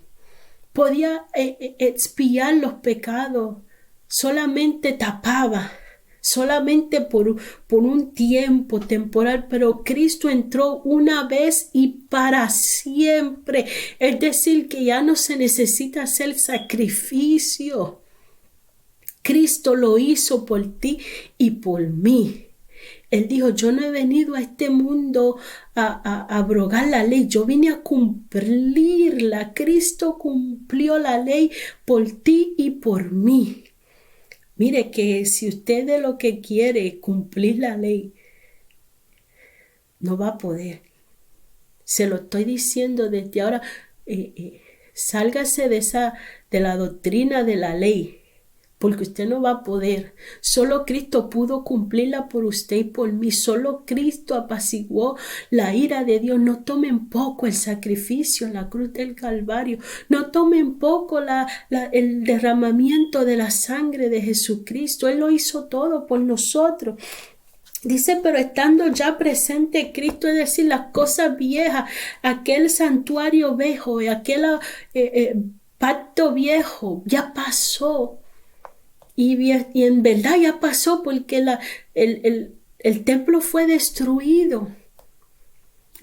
podía expiar los pecados. Solamente tapaba, solamente por un tiempo temporal, pero Cristo entró una vez y para siempre. Es decir, que ya no se necesita hacer sacrificio. Cristo lo hizo por ti y por mí. Él dijo, yo no he venido a este mundo a abrogar la ley, yo vine a cumplirla. Cristo cumplió la ley por ti y por mí. Mire que si usted de lo que quiere cumplir la ley, no va a poder. Se lo estoy diciendo desde ahora. Sálgase de la doctrina de la ley, porque usted no va a poder. Solo Cristo pudo cumplirla por usted y por mí. Solo Cristo apaciguó la ira de Dios. No tomen poco el sacrificio en la cruz del Calvario. No tomen poco el derramamiento de la sangre de Jesucristo. Él lo hizo todo por nosotros. Dice, pero estando ya presente Cristo, es decir, las cosas viejas, aquel santuario viejo, aquel pacto viejo, ya pasó. Y en verdad ya pasó, porque el templo fue destruido.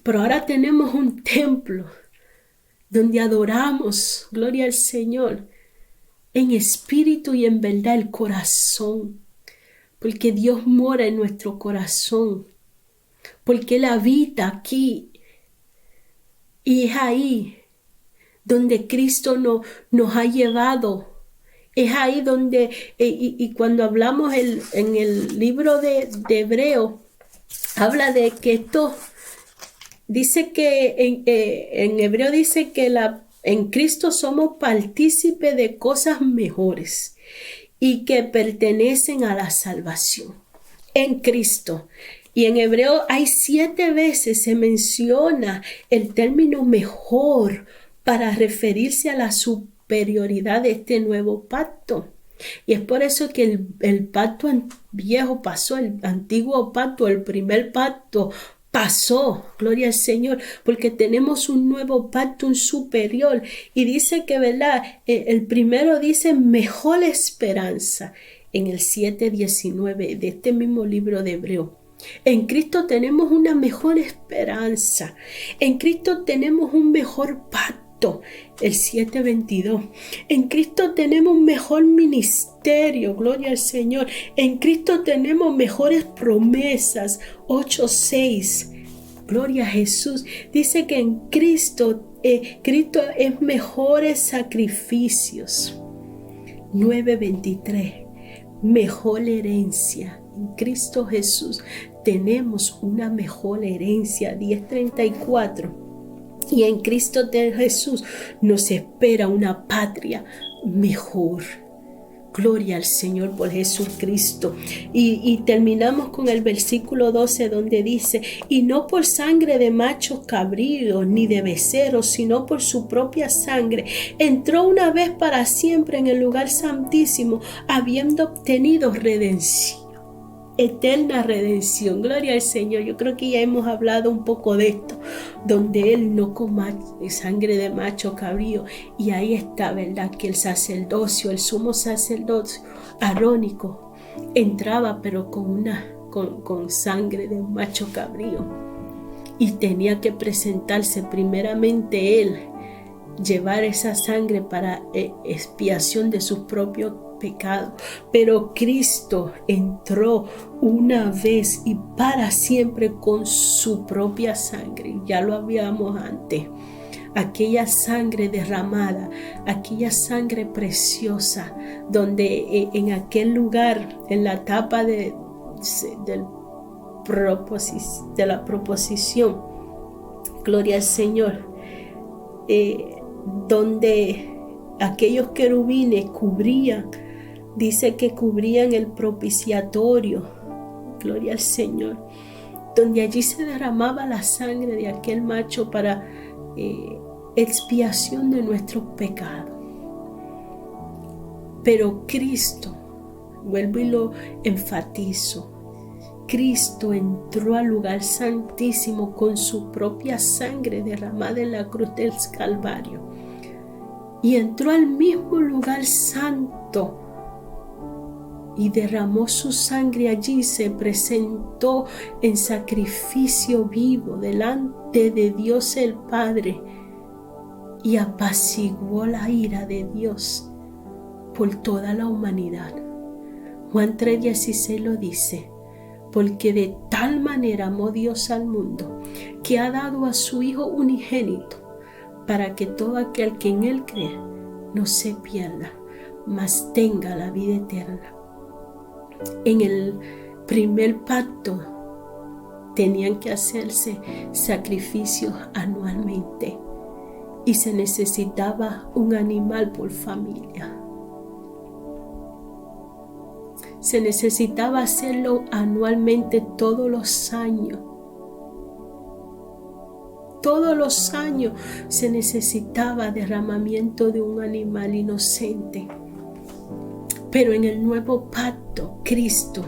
Pero ahora tenemos un templo donde adoramos, gloria al Señor, en espíritu y en verdad, el corazón. Porque Dios mora en nuestro corazón. Porque Él habita aquí. Y es ahí donde Cristo nos ha llevado. Es ahí donde, y cuando hablamos en el libro de Hebreo, habla de que esto, dice que en Hebreo dice que en Cristo somos partícipes de cosas mejores y que pertenecen a la salvación. En Cristo. Y en Hebreo hay 7 veces se menciona el término mejor para referirse a la superioridad de este nuevo pacto. Y es por eso que el pacto viejo pasó, el antiguo pacto, el primer pacto pasó, gloria al Señor, porque tenemos un nuevo pacto, un superior. Y dice que, ¿verdad? El primero dice mejor esperanza. en el 7:19 de este mismo libro de Hebreo. En Cristo tenemos una mejor esperanza. En Cristo tenemos un mejor pacto. El 7:22. En Cristo tenemos un mejor ministerio. Gloria al Señor. En Cristo tenemos mejores promesas. 8:6. Gloria a Jesús. Dice que en Cristo es mejores sacrificios. 9:23. Mejor herencia. En Cristo Jesús tenemos una mejor herencia. 10:34. Y en Cristo Jesús nos espera una patria mejor. Gloria al Señor por Jesucristo. Y terminamos con el versículo 12 donde dice: y no por sangre de machos cabríos ni de becerros, sino por su propia sangre, entró una vez para siempre en el lugar santísimo, habiendo obtenido redención. Eterna redención. Gloria al Señor. Yo creo que ya hemos hablado un poco de esto, donde Él no coma sangre de macho cabrío. Y ahí está, ¿verdad? Que el sacerdocio, el sumo sacerdocio arónico, entraba pero con sangre de macho cabrío. Y tenía que presentarse primeramente Él, llevar esa sangre para expiación de sus propios pecados. Pero Cristo entró una vez y para siempre con su propia sangre. Ya lo habíamos antes. Aquella sangre derramada, aquella sangre preciosa, donde en aquel lugar, en la tapa de la proposición, gloria al Señor, donde aquellos querubines cubrían, dice que cubrían el propiciatorio, gloria al Señor, donde allí se derramaba la sangre de aquel macho para expiación de nuestros pecados. Pero Cristo, vuelvo y lo enfatizo, Cristo entró al lugar santísimo con su propia sangre derramada en la cruz del Calvario. Y entró al mismo lugar santo y derramó su sangre allí, se presentó en sacrificio vivo delante de Dios el Padre y apaciguó la ira de Dios por toda la humanidad. Juan 3:16 lo dice: porque de tal manera amó Dios al mundo, que ha dado a su Hijo unigénito, para que todo aquel que en Él cree no se pierda, mas tenga la vida eterna. En el primer pacto tenían que hacerse sacrificios anualmente y se necesitaba un animal por familia. Se necesitaba hacerlo anualmente todos los años. Todos los años se necesitaba derramamiento de un animal inocente. Pero en el nuevo pacto, Cristo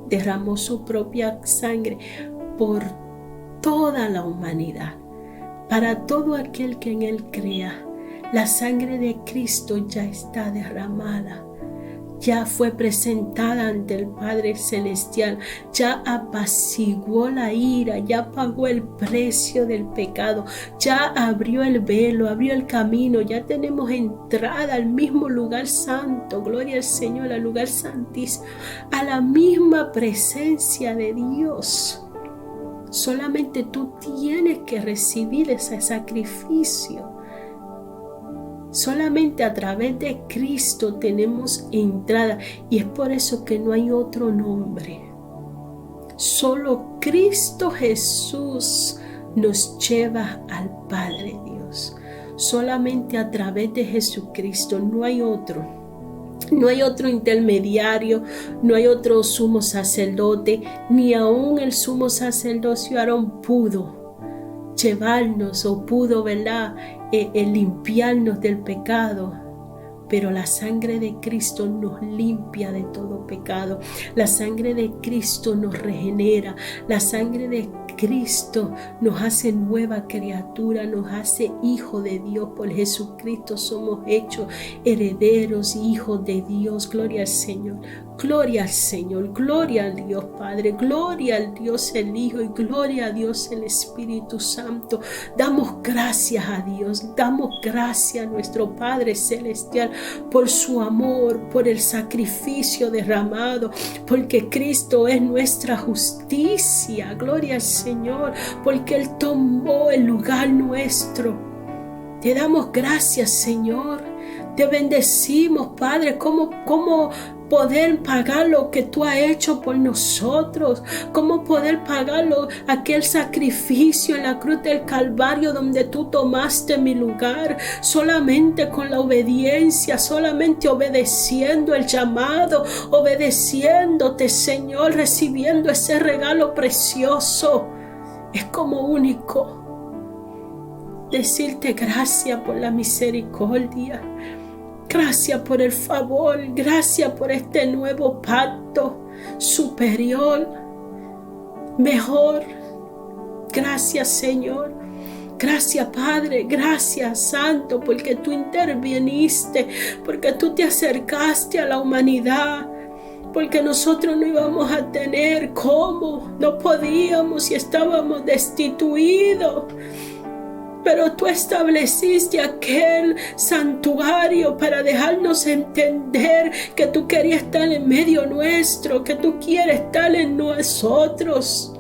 derramó su propia sangre por toda la humanidad, para todo aquel que en Él crea. La sangre de Cristo ya está derramada. Ya fue presentada ante el Padre Celestial, ya apaciguó la ira, ya pagó el precio del pecado, ya abrió el velo, abrió el camino, ya tenemos entrada al mismo lugar santo, gloria al Señor, al lugar santísimo, a la misma presencia de Dios. Solamente tú tienes que recibir ese sacrificio. Solamente a través de Cristo tenemos entrada y es por eso que no hay otro nombre. Solo Cristo Jesús nos lleva al Padre Dios. Solamente a través de Jesucristo, no hay otro. No hay otro intermediario, no hay otro sumo sacerdote, ni aún el sumo sacerdocio Aarón pudo llevarnos o pudo, ¿verdad?, limpiarnos del pecado. Pero la sangre de Cristo nos limpia de todo pecado. La sangre de Cristo nos regenera. La sangre de Cristo nos hace nueva criatura, nos hace hijos de Dios. Por Jesucristo somos hechos herederos, hijos de Dios. Gloria al Señor. Gloria al Señor, gloria al Dios Padre, gloria al Dios el Hijo y gloria a Dios el Espíritu Santo. Damos gracias a Dios, damos gracias a nuestro Padre Celestial por su amor, por el sacrificio derramado, porque Cristo es nuestra justicia. Gloria al Señor, porque Él tomó el lugar nuestro. Te damos gracias, Señor. Te bendecimos, Padre. ¿Cómo poder pagar lo que tú has hecho por nosotros? ¿Cómo poder pagar aquel sacrificio en la cruz del Calvario donde tú tomaste mi lugar? Solamente con la obediencia, solamente obedeciendo el llamado, obedeciéndote, Señor, recibiendo ese regalo precioso. Es como único decirte gracias por la misericordia. Gracias por el favor, gracias por este nuevo pacto superior, mejor. Gracias, Señor. Gracias, Padre. Gracias, Santo, porque tú interviniste, porque tú te acercaste a la humanidad, porque nosotros no íbamos a tener cómo, no podíamos y estábamos destituidos. Pero tú estableciste aquel santuario para dejarnos entender que tú querías estar en medio nuestro, que tú quieres estar en nosotros.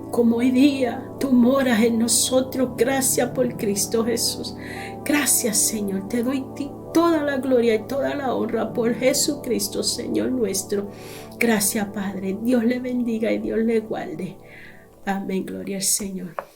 Como hoy día tú moras en nosotros, gracias por Cristo Jesús. Gracias, Señor. Te doy toda la gloria y toda la honra por Jesucristo, Señor nuestro. Gracias, Padre. Dios le bendiga y Dios le guarde. Amén. Gloria al Señor.